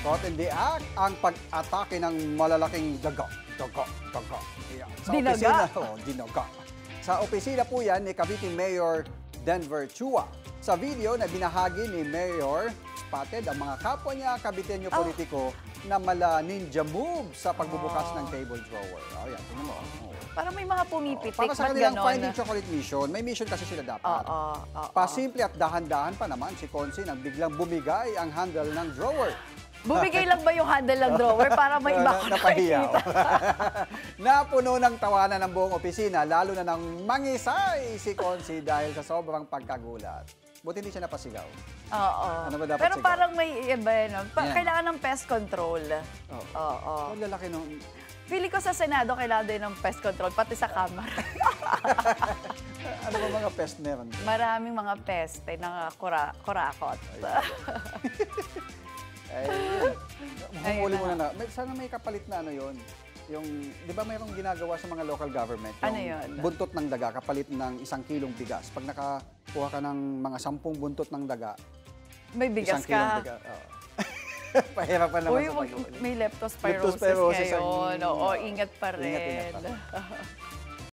Caught in the act ang pag-atake ng malalaking daga. Ayan. Dinaga? Dinaga. Sa opisina po yan ni Cavite Mayor Denver Chua. Sa video na binahagi ni Mayor, spotted ang mga kapwa niya Caviteño politiko na mala ninja move sa pagbubukas ng table drawer. Ayan, tingnan mo. Parang may mga pumipitik. Para sa ba't kanilang ganon? finding chocolate mission, may mission kasi sila dapat. Pasimple at dahan-dahan pa naman si Consi nang biglang bumigay ang handle ng drawer. Bumigay lang ba yung handle ng drawer para may iba ko Napahiyaw. nakikita? Napuno ng tawanan ng buong opisina, lalo na ng mangisay si Consi dahil sa sobrang pagkagulat. Buti hindi siya napasigaw. Oo. Ano ba dapat Pero sigaw? parang may iba yun. Yan. Kailangan ng pest control. Oo. Ang lalaki nung... Feeling ko sa Senado, kailangan din ng pest control, pati sa Kamara. Ano ba mga pest meron? Maraming mga pest, kurakot. Huli muna na. Sana may kapalit na ano yun. Yung, di ba mayroong ginagawa sa mga local government? Ano yun? Buntot ng daga, kapalit ng 1 kilong bigas. Pag nakakuha ka ng mga 10 buntot ng daga, May bigas 1 kilong ka. bigas. Pahirapan naman Uy, sa pag-uuli. may leptospirosis Leptospirosis ngayon. ang- Oo, ingat pa rin. Ingat pa rin.